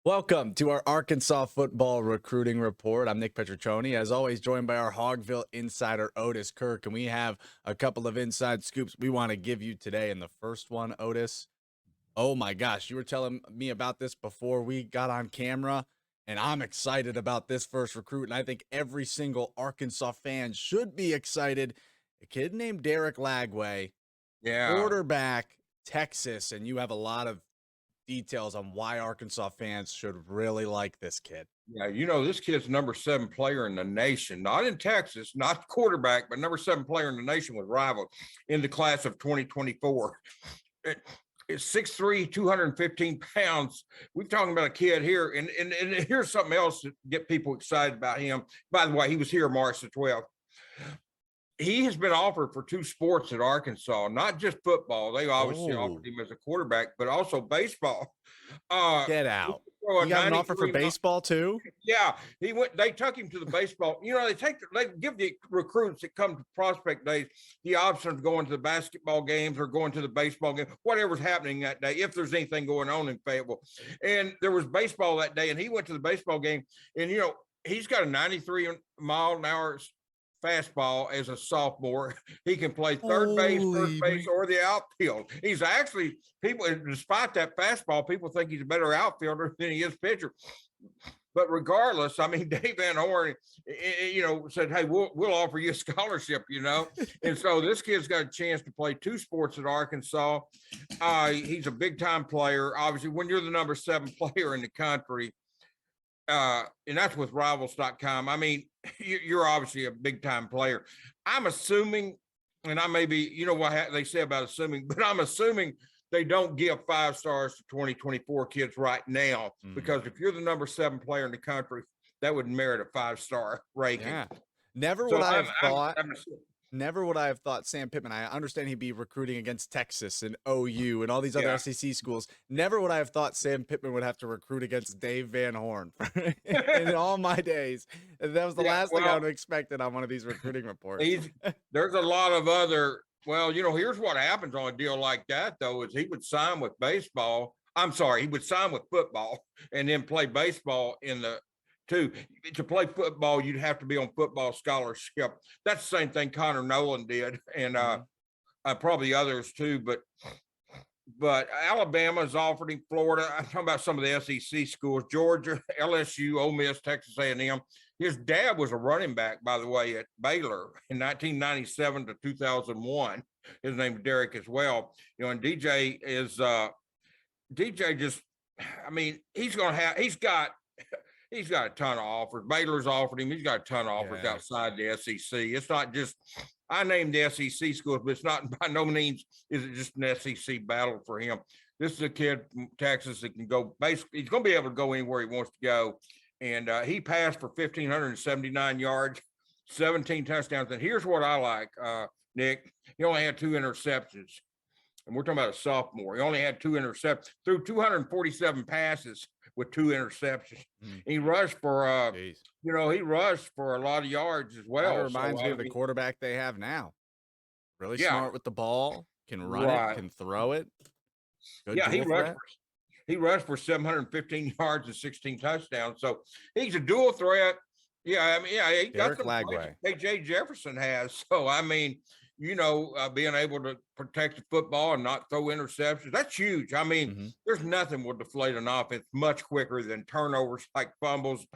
Welcome to our Arkansas football recruiting report. I'm Nick Petriccioni, as always, joined by our Hogville insider, Otis Kirk, and we have a couple of inside scoops we want to give you today. And the first one, Otis, oh my gosh, you were telling me about this before we got on camera, and I'm excited about this first recruit, and I think every single Arkansas fan should be excited. A kid named Derek Lagway, Yeah. quarterback, Texas, and you have a lot of details on why Arkansas fans should really like this kid. Yeah. This kid's number 7 player in the nation, not in Texas, not quarterback, but number 7 player in the nation with Rival in the class of 2024. It's 6'3", 215 pounds. We're talking about a kid here. And here's something else to get people excited about him. By the way, he was here March the 12th. He has been offered for 2 sports at Arkansas, not just football. They obviously offered him as a quarterback, but also baseball. Get out. You got an offer for baseball too? Yeah, he went. They took him to the baseball. They give the recruits that come to prospect days the option of going to the basketball games or going to the baseball game, whatever's happening that day, if there's anything going on in Fayetteville. And there was baseball that day, and he went to the baseball game. And he's got a 93-mile-an-hour fastball as a sophomore. He can play third base, first base, or the outfield. He's actually, despite that fastball, people think he's a better outfielder than he is pitcher. But regardless, Dave Van Horn, said, hey, we'll offer you a scholarship, And so this kid's got a chance to play 2 sports at Arkansas. He's a big-time player. Obviously, when you're the number 7 player in the country, and that's with rivals.com. You're obviously a big time player. I'm assuming, and I may be, what they say about assuming, but I'm assuming they don't give 5 stars to 2024 kids right now, because if you're the number 7 player in the country, that would merit a 5-star ranking. Yeah. Never would I have thought Sam Pittman. I understand he'd be recruiting against Texas and OU and all these other SEC schools. Never would I have thought Sam Pittman would have to recruit against Dave Van Horn in all my days. That was the last thing I would have expected on one of these recruiting reports. There's a lot of other, here's what happens on a deal like that, though, is he would sign with baseball. He would sign with football and then play baseball to play football. You'd have to be on football scholarship. That's the same thing Connor Nolan did, and probably others too. But Alabama's offered him, Florida. I'm talking about some of the SEC schools: Georgia, LSU, Ole Miss, Texas A&M. His dad was a running back, by the way, at Baylor in 1997 to 2001. His name is Derek as well. And DJ is DJ. Just, he's got a ton of offers. Baylor's offered him. He's got a ton of offers outside the SEC. It's not just, I named the SEC schools, but it's not, by no means is it just an SEC battle for him. This is a kid from Texas that can go, basically, he's going to be able to go anywhere he wants to go. And he passed for 1,579 yards, 17 touchdowns. And here's what I like, Nick. He only had 2 interceptions. And we're talking about a sophomore. He only had 2 interceptions, threw 247 passes with 2 interceptions. He rushed for, he rushed for a lot of yards as well. That reminds me of the quarterback they have now. Really smart with the ball, can run it, can throw it. Good he rushed for 715 yards and 16 touchdowns. So he's a dual threat. He got some KJ Jefferson has. So being able to protect the football and not throw interceptions, that's huge. There's nothing will deflate an offense much quicker than turnovers like fumbles,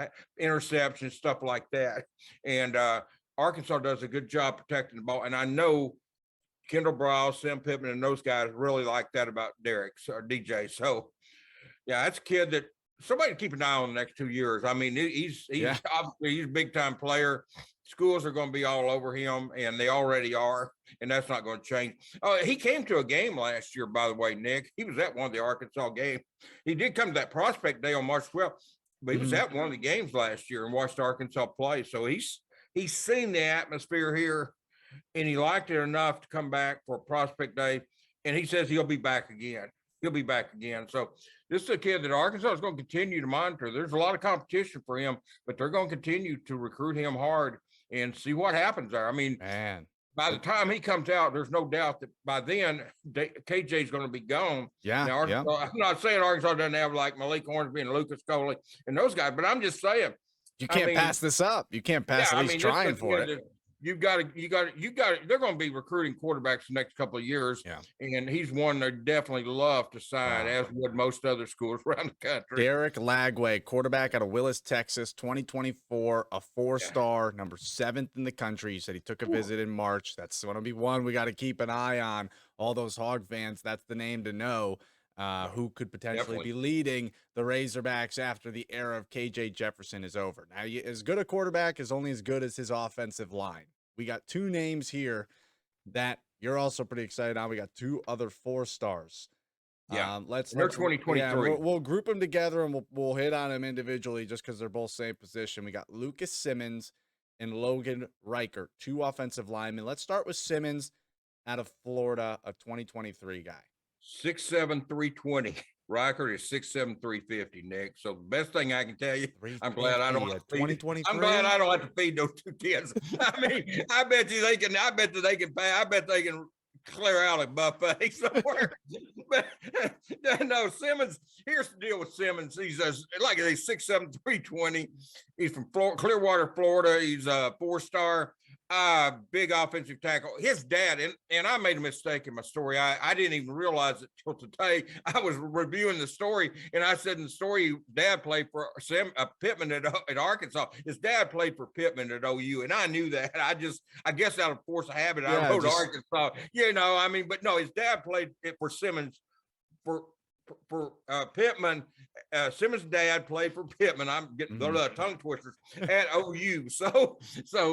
interceptions, stuff like that. And Arkansas does a good job protecting the ball. And I know Kendall Briles, Sam Pittman, and those guys really like that about Derek or DJ. So, that's a kid that somebody to keep an eye on the next 2 years. He's obviously he's a big time player. Schools are going to be all over him, and they already are, and that's not going to change. He came to a game last year, by the way, Nick. He was at one of the Arkansas games. He did come to that prospect day on March 12th, but he was at one of the games last year and watched Arkansas play. So he's seen the atmosphere here, and he liked it enough to come back for a prospect day, and he says he'll be back again. So this is a kid that Arkansas is going to continue to monitor. There's a lot of competition for him, but they're going to continue to recruit him hard and see what happens there. by the time he comes out, there's no doubt that by then KJ is going to be gone. Yeah, now, I'm not saying Arkansas doesn't have like Malik Hornsby and Lucas Coley and those guys, but I'm just saying you can't pass this up. You can't pass at least trying for it. You got to. They're going to be recruiting quarterbacks the next couple of years. Yeah. And he's one they definitely love to sign, as would most other schools around the country. Derek Lagway, quarterback out of Willis, Texas, 2024, a 4-star, number 7th in the country. You said he took a visit in March. That's going to be one we got to keep an eye on. All those Hog fans, that's the name to know. Who could potentially be leading the Razorbacks after the era of KJ Jefferson is over. Now, as good a quarterback is only as good as his offensive line. We got 2 names here that you're also pretty excited on. We got 2 other 4-stars. Yeah, let's 2023. Yeah, we'll group them together and we'll hit on them individually just because they're both same position. We got Lucas Simmons and Logan Reichert, 2 offensive linemen. Let's start with Simmons out of Florida, a 2023 guy. 6'7", 320. Reichert is 6'7", 350, Nick. So the best thing I can tell you, I'm glad I don't have to feed. I'm glad I don't have to feed those 2 kids. I mean, I bet they can pay. I bet they can clear out a buffet somewhere. But no, Simmons. Here's the deal with Simmons. He's like I say, 6'7", 320. He's from Clearwater, Florida. He's a 4-star. Big offensive tackle. His dad, and I made a mistake in my story. I didn't even realize it till today. I was reviewing the story, and I said in the story, dad played for Pittman at Arkansas. His dad played for Pittman at OU, and I knew that. I guess out of force of habit, I wrote Arkansas. I mean, but no, his dad played it for Simmons for Pittman. Simmons' dad played for Pittman. I'm getting the tongue twisters at OU. So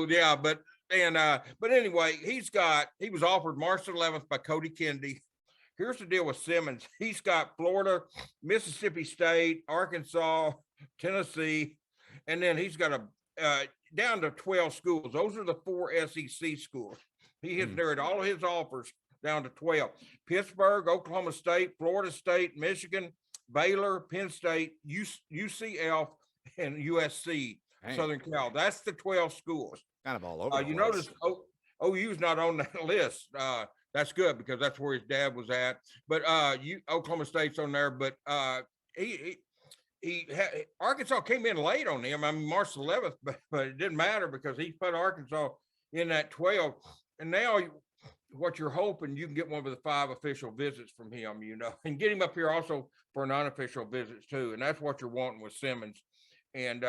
yeah, but anyway, he was offered March 11th by Cody Kennedy. Here's the deal with Simmons. He's got Florida, Mississippi State, Arkansas, Tennessee, and then he's got down to 12 schools. Those are the 4 SEC schools. He has narrowed all of his offers down to 12. Pittsburgh, Oklahoma State, Florida State, Michigan, Baylor, Penn State, UCF, and USC, Southern Cal. That's the 12 schools. Kind of all over. You notice OU's not on that list. That's good because that's where his dad was at. But Oklahoma State's on there. But Arkansas came in late on him. I mean, March 11th, but it didn't matter because he put Arkansas in that 12. And now what you're hoping, you can get one of the 5 official visits from him, and get him up here also for non-official visits too. And that's what you're wanting with Simmons. And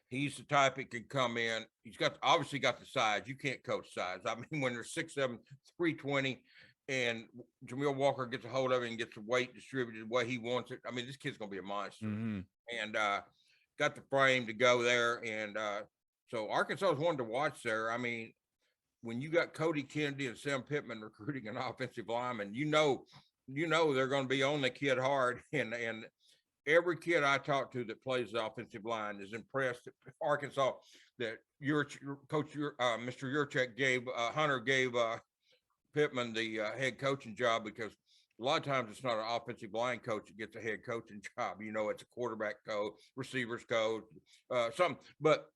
he's the type that can come in. He's obviously got the size. You can't coach size. I mean, when they're 6'7", 320, and Jameel Walker gets a hold of it and gets the weight distributed the way he wants it. I mean, this kid's gonna be a monster. And got the frame to go there. And so Arkansas is one to watch there. I mean, when you got Cody Kennedy and Sam Pittman recruiting an offensive lineman, you know they're going to be on the kid hard. And every kid I talk to that plays the offensive line is impressed at Arkansas that your coach, Mr. Yurchek Hunter gave Pittman the head coaching job, because a lot of times it's not an offensive line coach that gets a head coaching job. It's a quarterback coach, receivers coach, something. But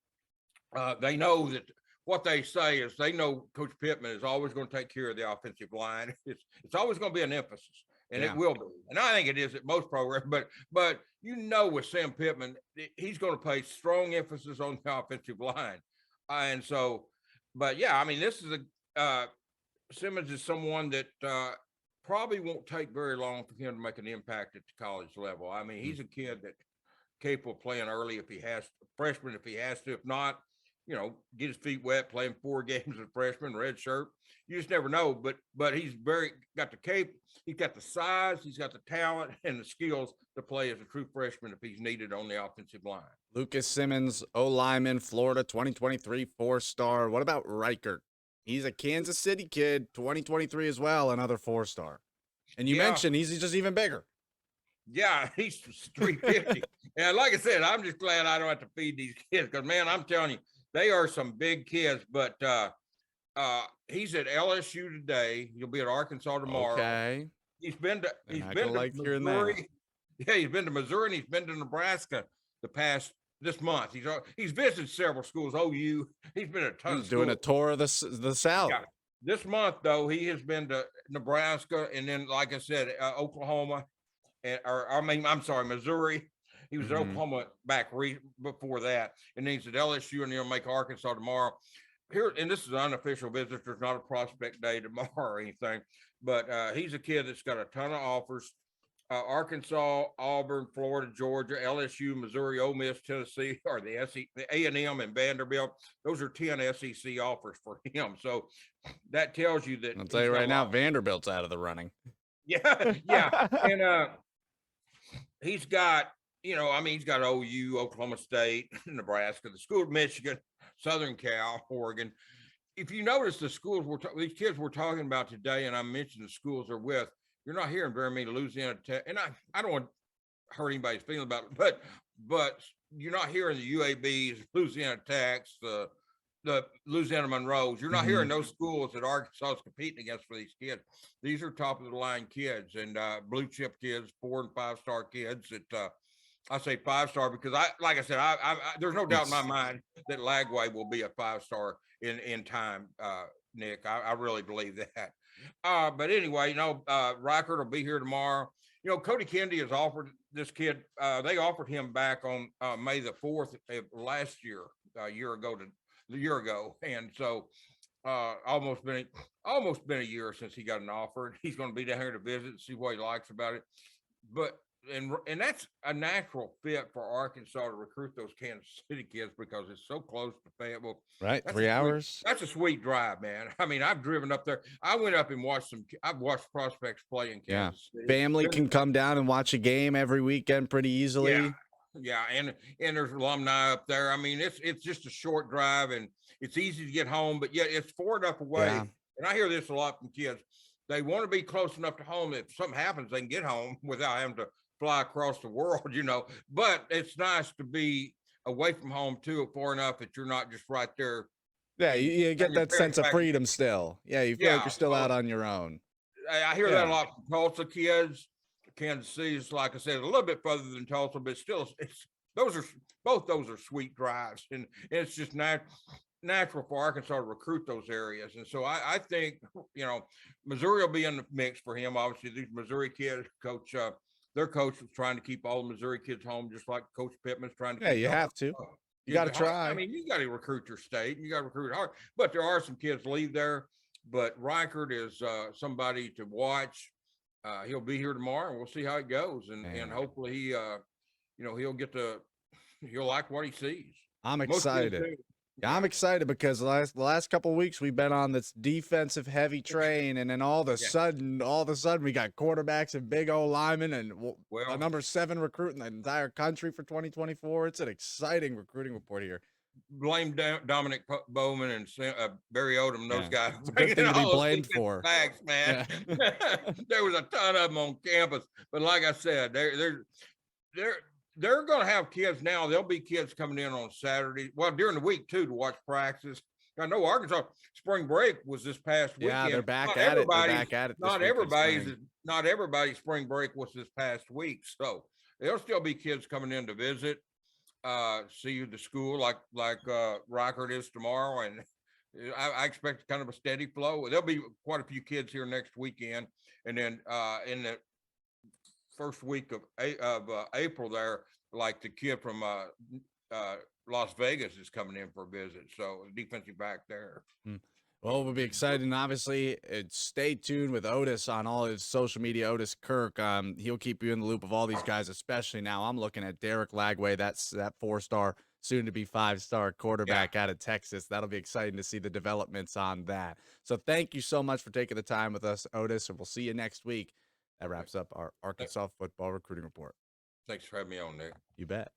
they know that. What they say is they know Coach Pittman is always going to take care of the offensive line. It's always going to be an emphasis, and it will be. And I think it is at most programs. But with Sam Pittman, he's going to place strong emphasis on the offensive line. And so, but yeah, I mean, this is Simmons is someone that probably won't take very long for him to make an impact at the college level. I mean, he's a kid that's capable of playing early if he has, freshman if he has to. If not, get his feet wet, playing 4 games as a freshman, red shirt. You just never know. But he's got the cape, he's got the size, he's got the talent and the skills to play as a true freshman if he's needed on the offensive line. Lucas Simmons, O-lineman, Florida, 2023, 4-star. What about Reichert? He's a Kansas City kid, 2023 as well, another 4-star. And you mentioned he's just even bigger. Yeah, he's 350. And like I said, I'm just glad I don't have to feed these kids because, man, I'm telling you, they are some big kids. But he's at LSU today. He'll be at Arkansas tomorrow. Okay. He's been to Missouri. Yeah, he's been to Missouri and he's been to Nebraska the past this month. He's visited several schools. OU. He's been a ton. He's doing a tour of the South. Yeah. This month, though, he has been to Nebraska, and then, like I said, Oklahoma, I'm sorry, Missouri. He was at Oklahoma before that, and then he's at LSU, and he'll make Arkansas tomorrow. Here, and this is an unofficial visit. There's not a prospect day tomorrow or anything, but he's a kid that's got a ton of offers. Arkansas, Auburn, Florida, Georgia, LSU, Missouri, Ole Miss, Tennessee, or the A&M and Vanderbilt. Those are 10 SEC offers for him. So that tells you that. I'll tell you right now, Vanderbilt's out of the running. Yeah, yeah. And he's got, he's got OU, Oklahoma State, Nebraska, the School of Michigan, Southern Cal, Oregon. If you notice the schools these kids we're talking about today, and I mentioned the schools they're with, you're not hearing very many Louisiana Tech, and I don't want to hurt anybody's feeling about it, but you're not hearing the UABs, Louisiana Techs, the Louisiana Monroes. You're not hearing those schools that Arkansas is competing against for these kids. These are top of the line kids and blue chip kids, 4- and 5-star kids. That I say 5-star because like I said, there's no doubt in my mind that Lagway will be a 5-star in time, Nick. I really believe that. But anyway, Reichert will be here tomorrow. Cody Kennedy has offered this kid. They offered him back on May the 4th of last year, a year ago, and so almost been a year since he got an offer. He's going to be down here to visit, see what he likes about it. But and that's a natural fit for Arkansas to recruit those Kansas City kids because it's so close to Fayetteville. Right, 3 hours. That's a sweet drive, man. I mean, I've driven up there. I went up and I've watched prospects play in Kansas City. Family can come down and watch a game every weekend pretty easily. Yeah, and there's alumni up there. I mean, it's just a short drive and it's easy to get home, but yet it's far enough away. Yeah. And I hear this a lot from kids. They want to be close enough to home that if something happens, they can get home without having to fly across the world, but it's nice to be away from home too, far enough that you're not just right there. Yeah, you get that sense of freedom still. Yeah, you feel like you're still out on your own. I hear that a lot from Tulsa kids. Kansas City is, like I said, a little bit further than Tulsa, but still, both those are sweet drives, and it's just natural for Arkansas to recruit those areas. And so I think, Missouri will be in the mix for him. Obviously, these Missouri kids, their coach was trying to keep all the Missouri kids home, just like Coach Pittman's trying to. Yeah, you have to. You got to try. I mean, you got to recruit your state, and you got to recruit hard. But there are some kids leave there. But Reichert is somebody to watch. He'll be here tomorrow, and we'll see how it goes. And hopefully he'll like what he sees. I'm excited. Yeah, I'm excited because the last couple of weeks we've been on this defensive heavy train, and then all of a sudden we got quarterbacks and big old linemen and a number 7 recruit in the entire country for 2024. It's an exciting recruiting report here. Blame Dominic Bowman and Barry Odom, those guys. It's a good thing to be blamed for. Facts, man. Yeah. There was a ton of them on campus, but like I said, they're going to have kids now. There'll be kids coming in on Saturday. Well, during the week too, to watch practice. I know Arkansas spring break was this past weekend. Yeah, they're back at it. They're back at it. Not everybody's spring break was this past week. So there'll still be kids coming in to visit, see the school like Reichert is tomorrow. And I expect kind of a steady flow. There'll be quite a few kids here next weekend. And then in the first week of April there, like the kid from Las Vegas is coming in for a visit. So defensive back there. Well, we'll be excited. And obviously, stay tuned with Otis on all his social media, Otis Kirk. He'll keep you in the loop of all these guys, especially now. I'm looking at Derek Lagway. That's that 4-star, soon-to-be 5-star quarterback out of Texas. That'll be exciting to see the developments on that. So thank you so much for taking the time with us, Otis, and we'll see you next week. That wraps up our Arkansas football recruiting report. Thanks for having me on, Nick. You bet.